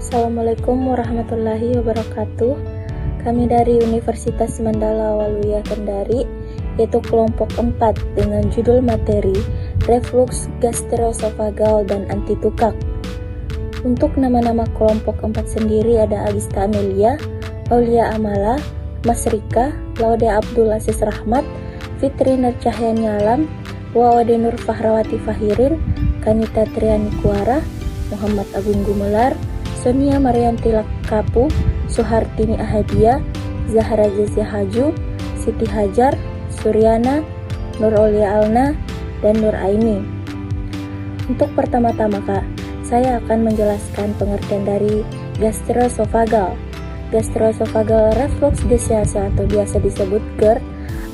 Assalamualaikum warahmatullahi wabarakatuh. Kami dari Universitas Mandala Waluya Kendari, yaitu kelompok 4 dengan judul materi Reflux Gastroesophageal dan Antitukak. Untuk nama-nama kelompok 4 sendiri ada Agista Amelia, Aulia Amala, Mas Rika, Laude Abdul Aziz Rahmat, Fitri Nur Cahyani Alam, Wawade Nur Fahrawati Fahirin, Kanita Triani Kuara, Muhammad Agung Gumelar, Sonia Marianti Lakapu, Suhartini Ahadia, Zahra Jazia Haju, Siti Hajar, Suryana, Nur Aulia Alna, dan Nur Aini. Untuk pertama-tama Kak, saya akan menjelaskan pengertian dari gastroesophageal. Gastroesophageal reflux disease atau biasa disebut GERD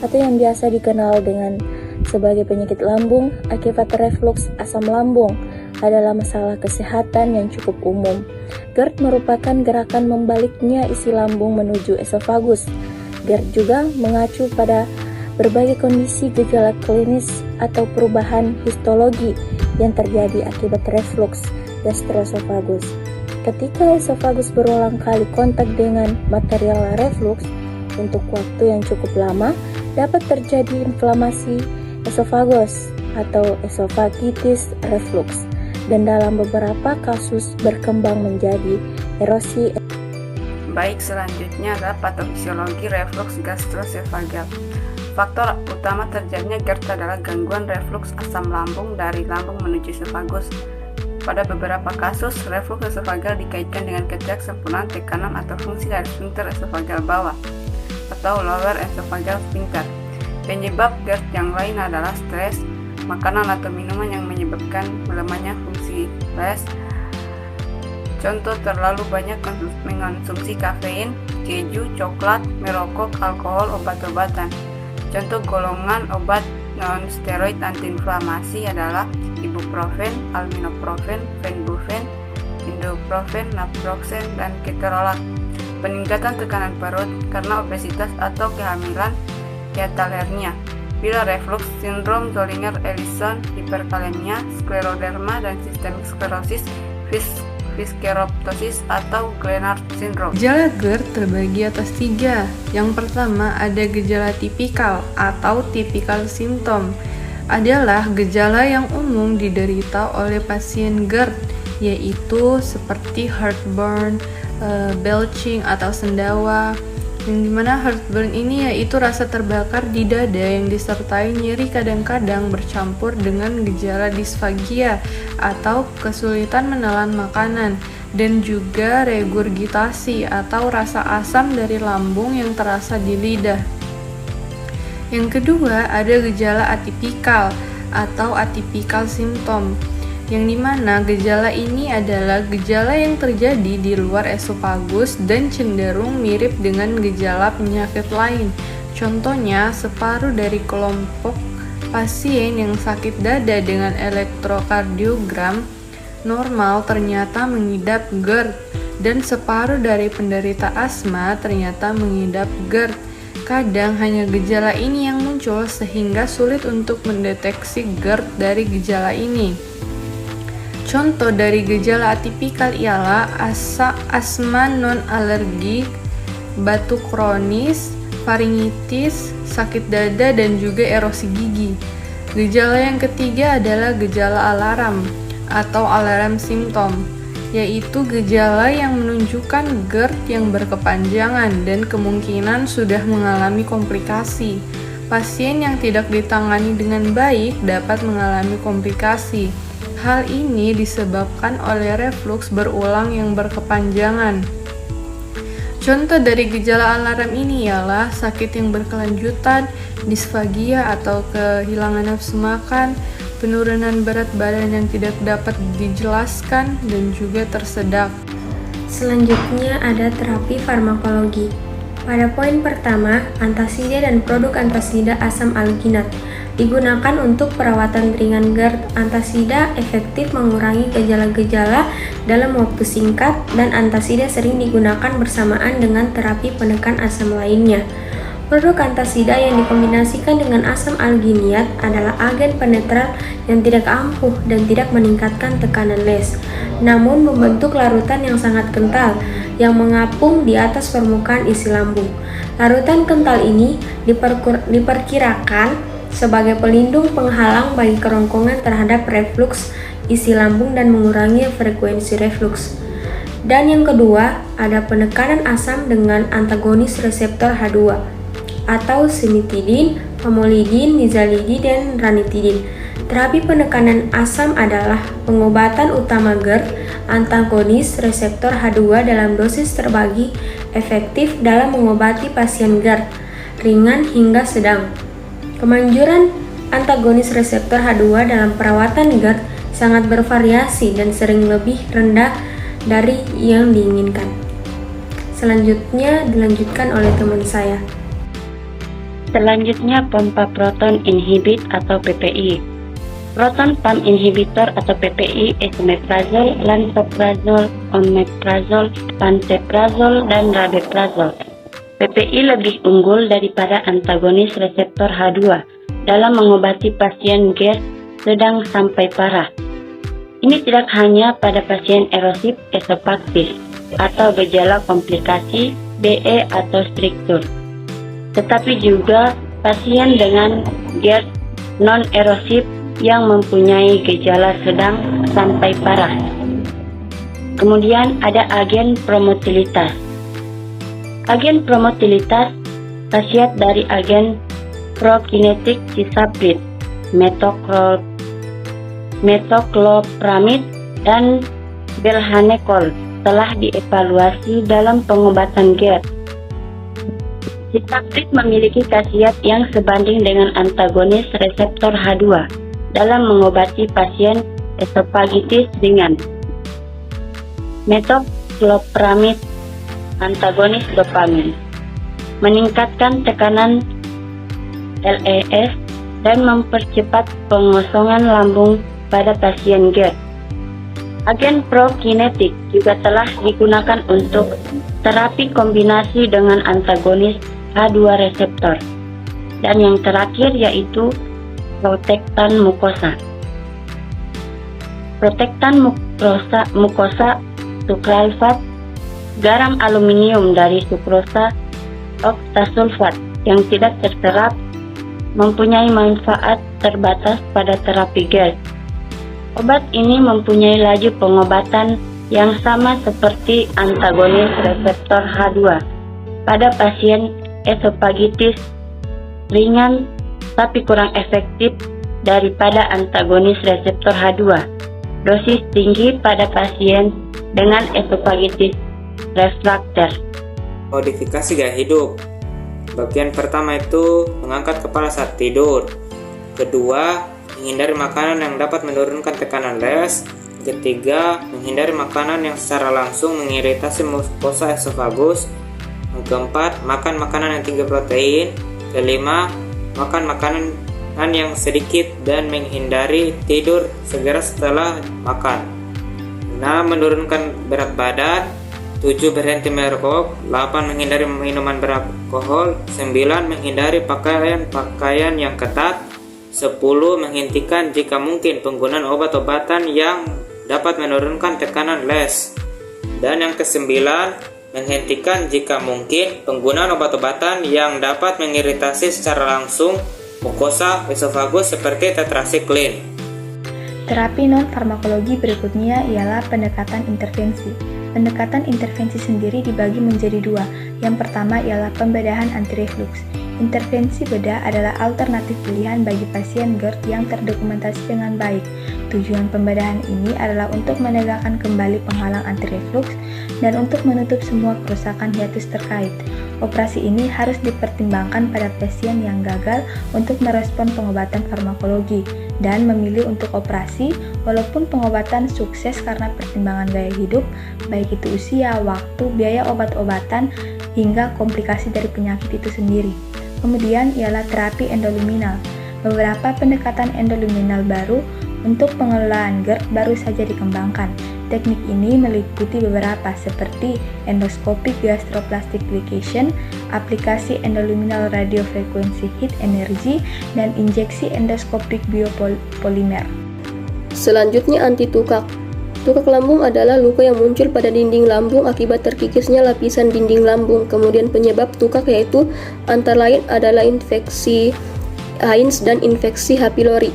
atau yang biasa dikenal dengan sebagai penyakit lambung akibat reflux asam lambung adalah masalah kesehatan yang cukup umum. GERD merupakan gerakan membaliknya isi lambung menuju esofagus. GERD juga mengacu pada berbagai kondisi gejala klinis atau perubahan histologi yang terjadi akibat reflux gastroesophagus. Ketika esofagus berulang kali kontak dengan material reflux untuk waktu yang cukup lama, dapat terjadi inflamasi esofagus atau esophagitis reflux, dan dalam beberapa kasus berkembang menjadi erosi. Baik, selanjutnya adalah patofisiologi reflux gastroesophageal. Faktor utama terjadinya GERD adalah gangguan reflux asam lambung dari lambung menuju esofagus. Pada beberapa kasus, reflux esofageal dikaitkan dengan ketidaksempurnaan tekanan atau fungsi dari sphincter esofageal bawah atau lower esophageal sphincter. Penyebab GERD yang lain adalah stres, makanan atau minuman yang menyebabkan melemahnya fungsi stres. Contoh terlalu banyak mengonsumsi kafein, keju, coklat, merokok, alkohol, obat-obatan. Contoh golongan obat non-steroid antiinflamasi adalah ibuprofen, aminoprofen, fenbufen, ibuprofen, naproxen, dan ketorolac. Peningkatan tekanan perut karena obesitas atau kehamilan, hiatal hernia. Bila reflux, sindrom Zollinger-Ellison, hiperkalemia, skleroderma, dan sistemik sklerosis, visceroptosis, atau Glenard syndrome. Gejala GERD terbagi atas 3. Yang pertama ada gejala tipikal atau typical symptom. Adalah gejala yang umum diderita oleh pasien GERD, yaitu seperti heartburn, belching atau sendawa. Yang dimana heartburn ini yaitu rasa terbakar di dada yang disertai nyeri kadang-kadang bercampur dengan gejala disfagia atau kesulitan menelan makanan, dan juga regurgitasi atau rasa asam dari lambung yang terasa di lidah. Yang kedua ada gejala atipikal atau atypical symptom, yang dimana gejala ini adalah gejala yang terjadi di luar esofagus dan cenderung mirip dengan gejala penyakit lain. Contohnya, separuh dari kelompok pasien yang sakit dada dengan elektrokardiogram normal ternyata mengidap GERD, dan separuh dari penderita asma ternyata mengidap GERD. Kadang hanya gejala ini yang muncul sehingga sulit untuk mendeteksi GERD dari gejala ini. Contoh dari gejala atipikal ialah asma non-alergik, batuk kronis, faringitis, sakit dada, dan juga erosi gigi. Gejala yang ketiga adalah gejala alarm atau alarm symptom, yaitu gejala yang menunjukkan GERD yang berkepanjangan dan kemungkinan sudah mengalami komplikasi. Pasien yang tidak ditangani dengan baik dapat mengalami komplikasi. Hal ini disebabkan oleh reflux berulang yang berkepanjangan. Contoh dari gejala alarm ini ialah sakit yang berkelanjutan, disfagia atau kehilangan nafsu makan, penurunan berat badan yang tidak dapat dijelaskan, dan juga tersedak. Selanjutnya ada terapi farmakologi. Pada poin pertama, antasida dan produk antasida asam alginat digunakan untuk perawatan ringan GERD. Antasida efektif mengurangi gejala-gejala dalam waktu singkat, dan antasida sering digunakan bersamaan dengan terapi penekan asam lainnya. Produk antasida yang dikombinasikan dengan asam alginiat adalah agen penetral yang tidak ampuh dan tidak meningkatkan tekanan les, namun membentuk larutan yang sangat kental yang mengapung di atas permukaan isi lambung. Larutan kental ini diperkirakan sebagai pelindung penghalang bagi kerongkongan terhadap refluks isi lambung dan mengurangi frekuensi refluks. Dan yang kedua, ada penekanan asam dengan antagonis reseptor H2 atau cimetidine, famotidine, nizatidine, dan ranitidine. Terapi penekanan asam adalah pengobatan utama GERD antagonis reseptor H2 dalam dosis terbagi efektif dalam mengobati pasien GERD ringan hingga sedang. Kemanjuran antagonis reseptor H2 dalam perawatan GERD sangat bervariasi dan sering lebih rendah dari yang diinginkan. Selanjutnya dilanjutkan oleh teman saya. Selanjutnya, pompa proton inhibit atau PPI. Proton pump inhibitor atau PPI, esomeprazole, lansoprazole, omeprazole, pantoprazole, dan rabeprazole. PPI lebih unggul daripada antagonis reseptor H2 dalam mengobati pasien GERD sedang sampai parah. Ini tidak hanya pada pasien erosif esophagus atau gejala komplikasi BE atau struktur, tetapi juga pasien dengan GERD non-erosif yang mempunyai gejala sedang sampai parah. Kemudian ada agen promotilitas. Agen promotilitas khasiat dari agen prokinetik cisaplid, metoclopramid, dan belhanekol telah dievaluasi dalam pengobatan GERD. Cisaplid memiliki khasiat yang sebanding dengan antagonis reseptor H2 dalam mengobati pasien esofagitis ringan. Metoclopramid antagonis dopamin, meningkatkan tekanan LES dan mempercepat pengosongan lambung pada pasien GERD. Agen prokinetik juga telah digunakan untuk terapi kombinasi dengan antagonis H2 reseptor. Dan yang terakhir yaitu protektan mukosa. Protektan mukosa sukralfat, garam aluminium dari sukrosa oktasulfat yang tidak terserap, mempunyai manfaat terbatas pada terapi GERD. Obat ini mempunyai laju pengobatan yang sama seperti antagonis reseptor H2 pada pasien esofagitis ringan, tapi kurang efektif daripada antagonis reseptor H2. Dosis tinggi pada pasien dengan esofagitis refrakter. Modifikasi gaya hidup. Bagian pertama itu mengangkat kepala saat tidur. Kedua, menghindari makanan yang dapat menurunkan tekanan les. Ketiga, menghindari makanan yang secara langsung mengiritasi mukosa esofagus. Yang keempat, makan makanan yang tinggi protein. Kelima, makan makanan yang sedikit dan menghindari tidur segera setelah makan. 6. Menurunkan berat badan. 7. Berhenti merokok. 8. Menghindari minuman beralkohol. 9. Menghindari pakaian yang ketat. 10. Menghentikan jika mungkin penggunaan obat-obatan yang dapat menurunkan tekanan les. Dan yang ke-9, menghentikan jika mungkin penggunaan obat-obatan yang dapat mengiritasi secara langsung mukosa esofagus seperti tetrasiklin. Terapi non-farmakologi berikutnya ialah pendekatan intervensi. Pendekatan intervensi sendiri dibagi menjadi dua. Yang pertama ialah pembedahan anti-reflux. Intervensi bedah adalah alternatif pilihan bagi pasien GERD yang terdokumentasi dengan baik. Tujuan pembedahan ini adalah untuk menegakkan kembali penghalang anti-reflux dan untuk menutup semua kerusakan hiatus terkait. Operasi ini harus dipertimbangkan pada pasien yang gagal untuk merespon pengobatan farmakologi dan memilih untuk operasi walaupun pengobatan sukses karena pertimbangan gaya hidup, baik itu usia, waktu, biaya obat-obatan, hingga komplikasi dari penyakit itu sendiri. Kemudian ialah terapi endoluminal. Beberapa pendekatan endoluminal baru Untuk pengelolaan GERD baru saja dikembangkan. Teknik ini meliputi beberapa seperti endoscopic gastroplastic glycation, aplikasi endoluminal radiofrequency heat energy, dan injeksi endoskopik biopolimer. Selanjutnya anti-tukak. Tukak lambung adalah luka yang muncul pada dinding lambung akibat terkikisnya lapisan dinding lambung. Kemudian penyebab tukak yaitu antara lain adalah infeksi AINS dan infeksi H. pylori.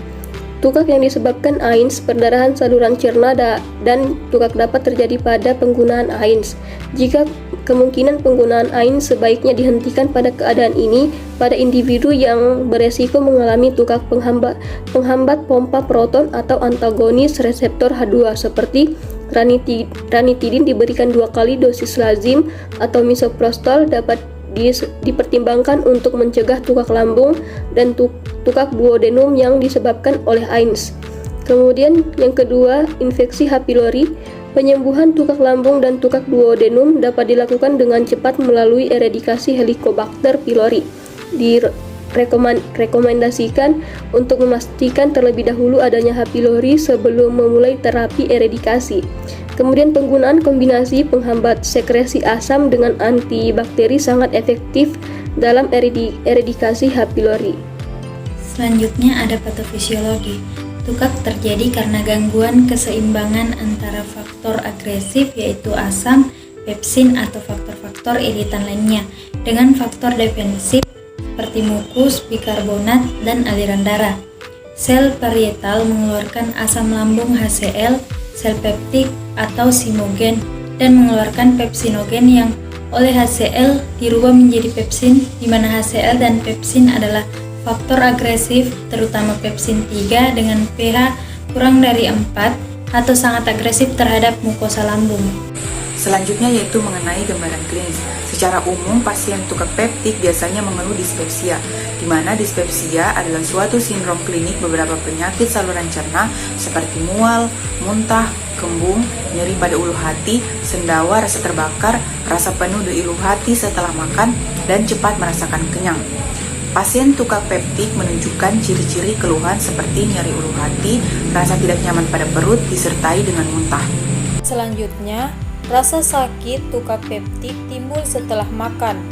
Tukak yang disebabkan AINS, perdarahan saluran cerna dan tukak dapat terjadi pada penggunaan AINS. Jika kemungkinan penggunaan AINS sebaiknya dihentikan pada keadaan ini pada individu yang beresiko mengalami tukak penghambat pompa proton atau antagonis reseptor H2 seperti ranitidin diberikan 2 kali dosis lazim atau misoprostol dapat dipertimbangkan untuk mencegah tukak lambung dan tukak duodenum yang disebabkan oleh AINS. Kemudian yang kedua, infeksi H. pylori. Penyembuhan tukak lambung dan tukak duodenum dapat dilakukan dengan cepat melalui eradikasi Helicobacter pylori. Direkomendasikan untuk memastikan terlebih dahulu adanya H. pylori sebelum memulai terapi eradikasi. Kemudian penggunaan kombinasi penghambat sekresi asam dengan antibakteri sangat efektif dalam eradikasi H. pylori. Selanjutnya ada patofisiologi. Tukak terjadi karena gangguan keseimbangan antara faktor agresif yaitu asam, pepsin atau faktor-faktor iritan lainnya dengan faktor defensif seperti mukus, bikarbonat, dan aliran darah. Sel parietal mengeluarkan asam lambung HCl, sel peptik atau simogen, dan mengeluarkan pepsinogen yang oleh HCl dirubah menjadi pepsin, di mana HCl dan pepsin adalah faktor agresif, terutama pepsin 3 dengan pH kurang dari 4 atau sangat agresif terhadap mukosa lambung. Selanjutnya yaitu mengenai gambaran klinis. Secara umum, pasien tukak peptik biasanya mengeluh dispepsia, di mana dispepsia adalah suatu sindrom klinik beberapa penyakit saluran cerna seperti mual, muntah, kembung, nyeri pada ulu hati, sendawa, rasa terbakar, rasa penuh di ulu hati setelah makan, dan cepat merasakan kenyang. Pasien tukak peptik menunjukkan ciri-ciri keluhan seperti nyeri ulu hati, rasa tidak nyaman pada perut, disertai dengan muntah. Selanjutnya, rasa sakit tukak peptik timbul setelah makan.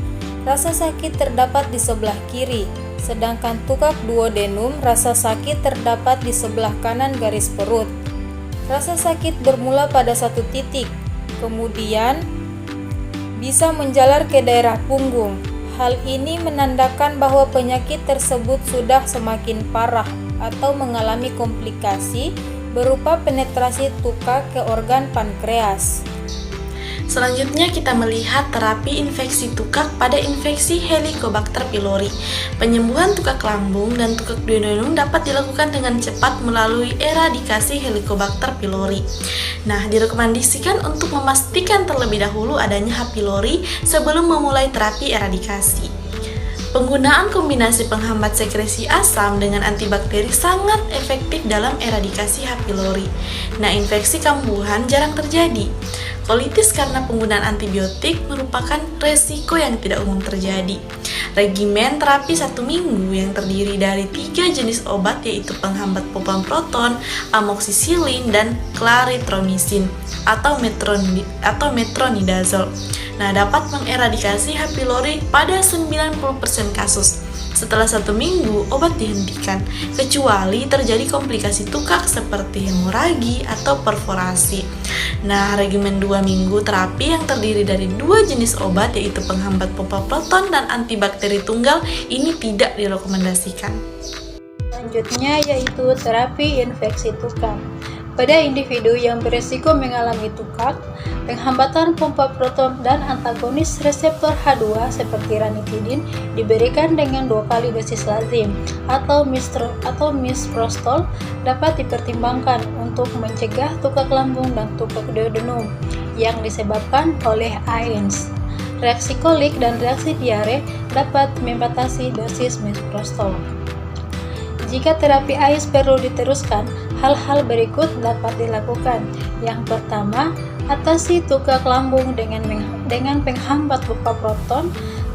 Rasa sakit terdapat di sebelah kiri, sedangkan tukak duodenum rasa sakit terdapat di sebelah kanan garis perut. Rasa sakit bermula pada satu titik, kemudian bisa menjalar ke daerah punggung. Hal ini menandakan bahwa penyakit tersebut sudah semakin parah atau mengalami komplikasi berupa penetrasi tukak ke organ pankreas. Selanjutnya kita melihat terapi infeksi tukak pada infeksi Helicobacter pylori. Penyembuhan tukak lambung dan tukak duodenum dapat dilakukan dengan cepat melalui eradikasi Helicobacter pylori. Nah, direkomendasikan untuk memastikan terlebih dahulu adanya H. pylori sebelum memulai terapi eradikasi. Penggunaan kombinasi penghambat sekresi asam dengan antibakteri sangat efektif dalam eradikasi H. pylori. Nah, infeksi kambuhan jarang terjadi. Kolitis karena penggunaan antibiotik merupakan resiko yang tidak umum terjadi. Regimen terapi 1 minggu yang terdiri dari 3 jenis obat yaitu penghambat pompa proton, amoxicillin, dan clarithromycin atau metronidazole. Nah, dapat mengeradikasi H. pylori pada 90% kasus. Setelah 1 minggu, obat dihentikan, kecuali terjadi komplikasi tukak seperti hemoragi atau perforasi. Nah, regimen 2 minggu terapi yang terdiri dari 2 jenis obat yaitu penghambat pompa proton dan antibakteri tunggal ini tidak direkomendasikan. Selanjutnya yaitu terapi infeksi tukak. Pada individu yang beresiko mengalami tukak, penghambatan pompa proton dan antagonis reseptor H2 seperti ranitidin diberikan dengan 2 kali dosis lazim atau misoprostol dapat dipertimbangkan untuk mencegah tukak lambung dan tukak duodenum yang disebabkan oleh AINS. Reaksi kolik dan reaksi diare dapat membatasi dosis misoprostol. Jika terapi AINS perlu diteruskan, hal-hal berikut dapat dilakukan. Yang pertama, atasi tukak lambung dengan penghambat pompa proton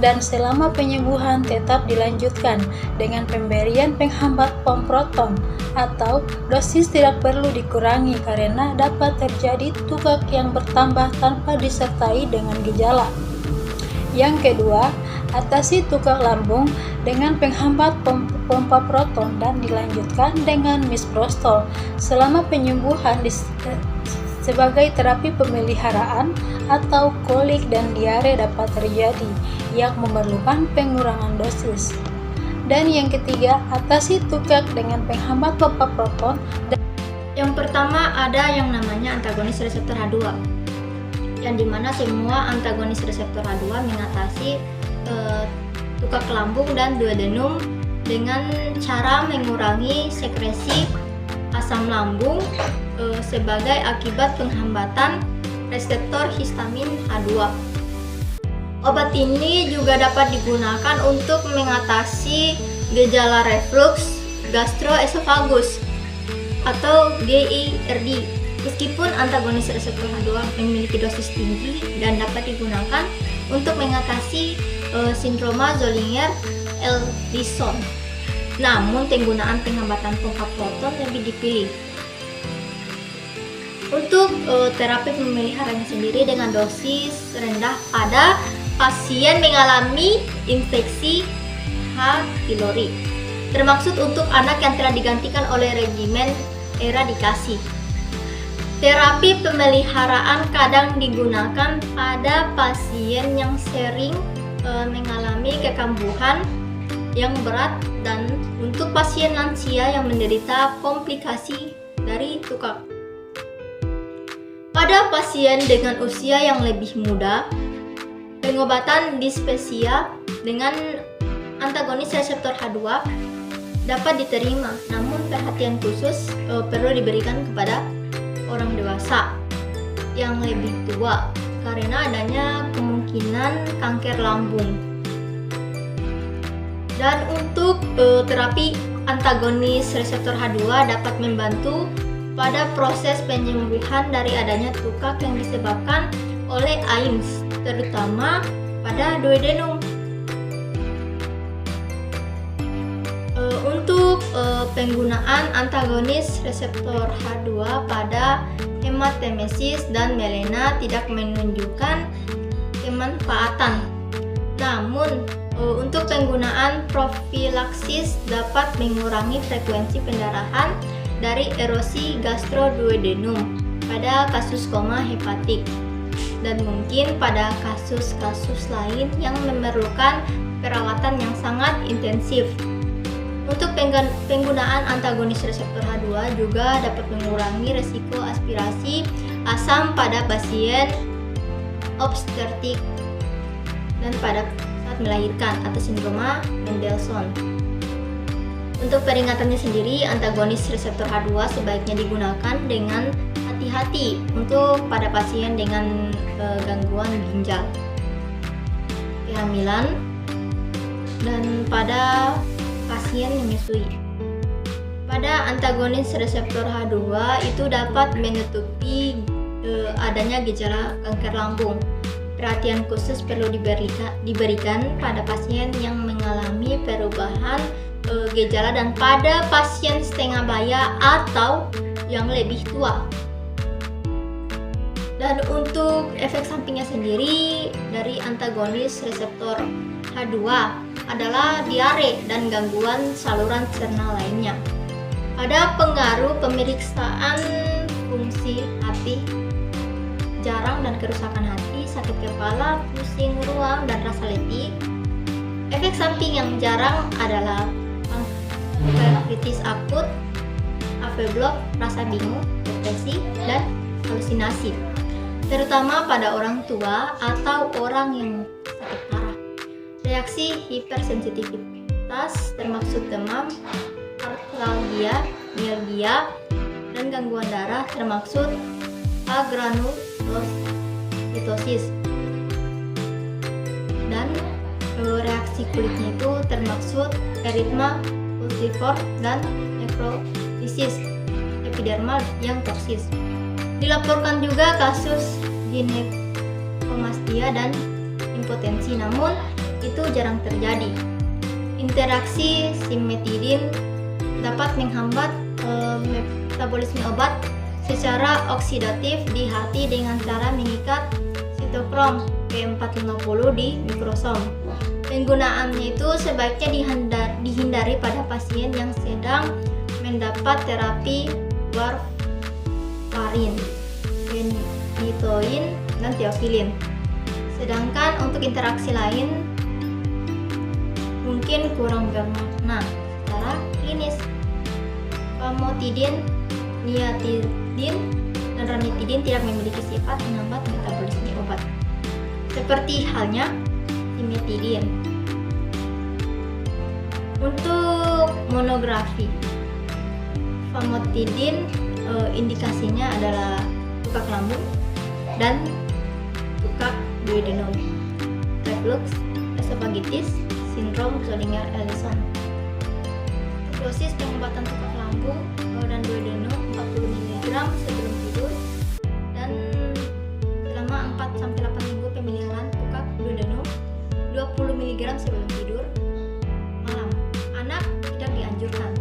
dan selama penyembuhan tetap dilanjutkan dengan pemberian penghambat pom proton atau dosis tidak perlu dikurangi karena dapat terjadi tukak yang bertambah tanpa disertai dengan gejala. Yang kedua, atasi tukak lambung dengan penghambat pompa proton dan dilanjutkan dengan misoprostol selama penyembuhan sebagai terapi pemeliharaan atau kolik dan diare dapat terjadi yang memerlukan pengurangan dosis. Dan yang ketiga, atasi tukak dengan penghambat pompa proton. Yang pertama ada yang namanya antagonis reseptor H2, yang dimana semua antagonis reseptor H2 mengatasi tukak lambung dan duodenum dengan cara mengurangi sekresi asam lambung sebagai akibat penghambatan reseptor histamin H2. Obat ini juga dapat digunakan untuk mengatasi gejala reflux gastroesophagus atau GERD. Meskipun antagonis reseptor H2 memiliki dosis tinggi dan dapat digunakan untuk mengatasi sindroma Zollinger-Ellison, namun penggunaan penghambatan pompa proton lebih dipilih. Untuk terapi pemeliharaan sendiri dengan dosis rendah pada pasien mengalami infeksi H. pylori, termaksud untuk anak yang telah digantikan oleh regimen eradikasi. Terapi pemeliharaan kadang digunakan pada pasien yang sering mengalami kekambuhan yang berat dan untuk pasien lansia yang menderita komplikasi dari tukak. Pada pasien dengan usia yang lebih muda, pengobatan dispepsia dengan antagonis reseptor H2 dapat diterima, namun perhatian khusus perlu diberikan kepada orang dewasa yang lebih tua karena adanya kemungkinan kanker lambung. Dan untuk terapi antagonis reseptor H2 dapat membantu pada proses penyembuhan dari adanya tukak yang disebabkan oleh AIMS, terutama pada duodenum. Untuk penggunaan antagonis reseptor H2 pada hematemesis dan melena tidak menunjukkan kemanfaatan. Namun, untuk penggunaan profilaksis dapat mengurangi frekuensi pendarahan dari erosi gastroduodenum pada kasus koma hepatik dan mungkin pada kasus-kasus lain yang memerlukan perawatan yang sangat intensif. Untuk penggunaan antagonis reseptor H2 juga dapat mengurangi resiko aspirasi asam pada pasien obstetrik dan pada saat melahirkan atau sindroma Mendelssohn. Untuk peringatannya sendiri, antagonis reseptor H2 sebaiknya digunakan dengan hati-hati untuk pada pasien dengan gangguan ginjal, kehamilan, dan pada pasien menyusui. Pada antagonis reseptor H2 itu dapat menutupi adanya gejala kanker lambung. Perhatian khusus perlu diberikan pada pasien yang mengalami perubahan gejala dan pada pasien setengah baya atau yang lebih tua. Dan untuk efek sampingnya sendiri dari antagonis reseptor H2 adalah diare dan gangguan saluran cerna lainnya. Ada pengaruh pemeriksaan fungsi hati, jarang dan kerusakan hati, sakit kepala, pusing ruang, dan rasa letih. Efek samping yang jarang adalah pankreatitis akut, AV blok, rasa bingung, depresi, dan halusinasi, terutama pada orang tua atau orang yang sakit parah. Reaksi hipersensitivitas termasuk demam, artralgia, mialgia, dan gangguan darah termasuk agranulositosis. Dan reaksi kulitnya itu termasuk eritema pulsiform dan nekrolisis epidermal yang toksis. Dilaporkan juga kasus ginekomastia dan impotensi, namun itu jarang terjadi. Interaksi simetidin dapat menghambat metabolisme obat secara oksidatif di hati dengan cara mengikat sitokrom P450 di mikrosom. Penggunaannya itu sebaiknya dihindari pada pasien yang sedang mendapat terapi warfarin, phenytoin, dan theophylline. Sedangkan untuk interaksi lain mungkin kurang bermakna secara klinis. Famotidin, niatidin, dan ranitidin tidak memiliki sifat menghambat metabolisme obat, seperti halnya simetidin. Untuk monografi, famotidin indikasinya adalah tukak lambung dan tukak duodenum, reflux, esophagitis, sindrom Zollinger-Ellison. Dosis pengobatan tukak lambung dan duodenum 40 mg sebelum tidur, dan selama 4-8 minggu pemeliharaan tukak duodenum 20 mg sebelum tidur malam. Anak tidak dianjurkan.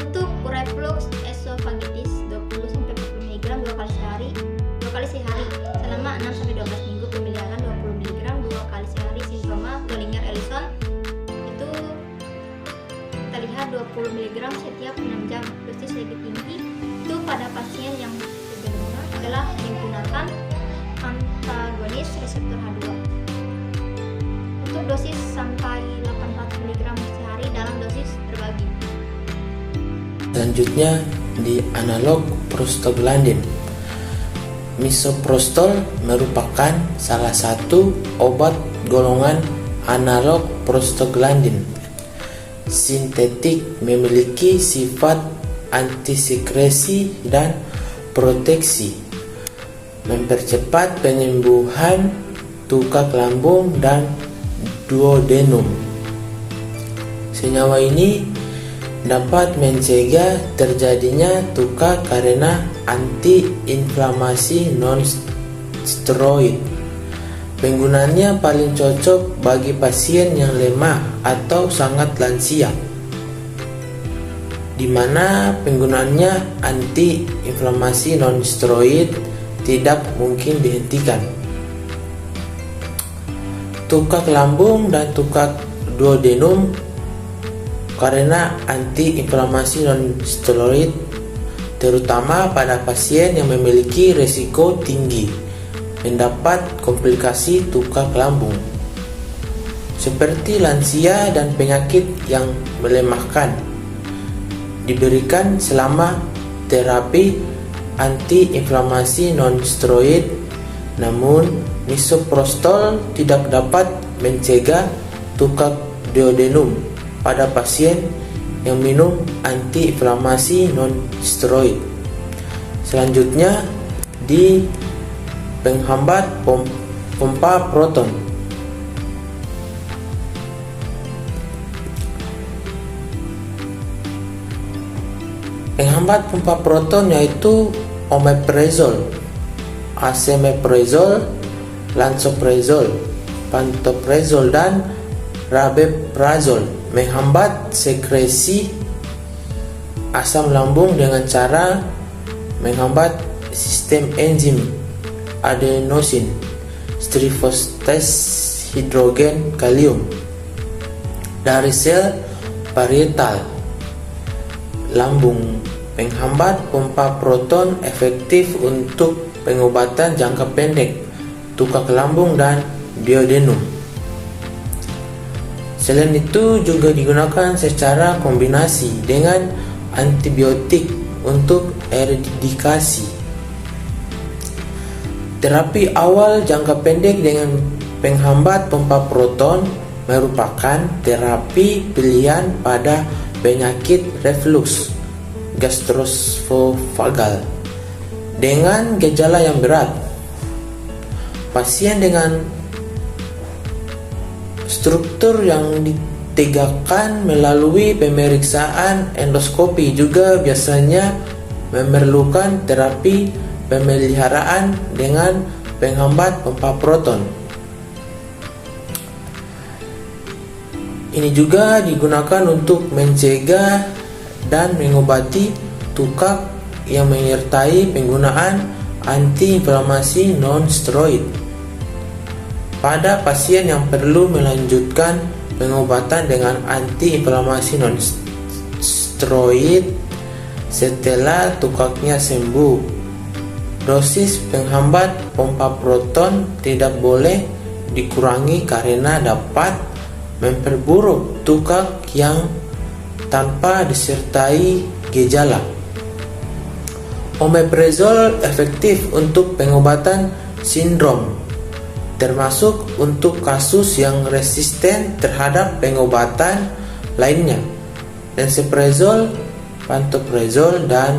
Untuk reflux esophagitis 20-40 mg 2 kali sehari selama 6-12 minggu pemeliharaan 20 mg 2 kali sehari. Sindroma Zollinger-Ellison itu kita lihat 20 mg setiap 6 jam. Dosis lebih tinggi itu pada pasien yang sebelumnya adalah menggunakan antagonis reseptor H2. Untuk dosis sampai 800 mg sehari dalam dosis terbagi. Selanjutnya di analog prostaglandin. Misoprostol merupakan salah satu obat golongan analog prostaglandin sintetik, memiliki sifat antisekresi dan proteksi, mempercepat penyembuhan tukak lambung dan duodenum. Senyawa ini dapat mencegah terjadinya tukak karena antiinflamasi non-steroid. Penggunaannya paling cocok bagi pasien yang lemah atau sangat lansia, di mana penggunaannya antiinflamasi non-steroid tidak mungkin dihentikan. Tukak lambung dan tukak duodenum karena antiinflamasi non-steroid, terutama pada pasien yang memiliki risiko tinggi mendapat komplikasi tukak lambung, seperti lansia dan penyakit yang melemahkan, diberikan selama terapi antiinflamasi non-steroid. Namun, misoprostol tidak dapat mencegah tukak duodenum pada pasien yang minum antiinflamasi non-steroid. Selanjutnya di penghambat pompa proton. Penghambat pompa proton yaitu omeprazol, esomeprazol, lansoprazol, pantoprazol, dan rabeprazol, menghambat sekresi asam lambung dengan cara menghambat sistem enzim adenosin trifosfatase hidrogen kalium dari sel parietal lambung. Penghambat pompa proton efektif untuk pengobatan jangka pendek tukak lambung dan duodenum. Selain itu juga digunakan secara kombinasi dengan antibiotik untuk eradikasi. Terapi awal jangka pendek dengan penghambat pompa proton merupakan terapi pilihan pada penyakit reflux gastroesophageal dengan gejala yang berat. Pasien dengan struktur yang ditegakkan melalui pemeriksaan endoskopi juga biasanya memerlukan terapi pemeliharaan dengan penghambat pompa proton. Ini juga digunakan untuk mencegah dan mengobati tukak yang menyertai penggunaan antiinflamasi non-steroid. Pada pasien yang perlu melanjutkan pengobatan dengan antiinflamasi non-steroid setelah tukaknya sembuh, dosis penghambat pompa proton tidak boleh dikurangi karena dapat memperburuk tukak yang tanpa disertai gejala. Omeprazol efektif untuk pengobatan sindrom, termasuk untuk kasus yang resisten terhadap pengobatan lainnya. Lansoprazol, pantoprazol, dan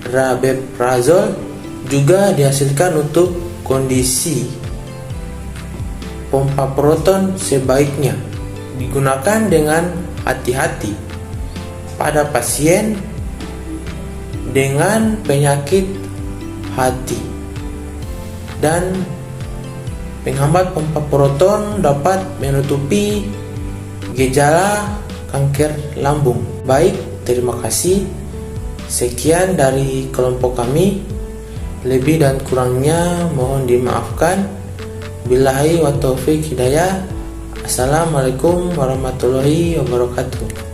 rabeprazol juga dihasilkan untuk kondisi pompa proton. Sebaiknya digunakan dengan hati-hati pada pasien dengan penyakit hati, dan penghambat pompa proton dapat menutupi gejala kanker lambung. Baik, terima kasih. Sekian dari kelompok kami. Lebih dan kurangnya mohon dimaafkan. Billahi wa taufiq hidayah. Assalamualaikum warahmatullahi wabarakatuh.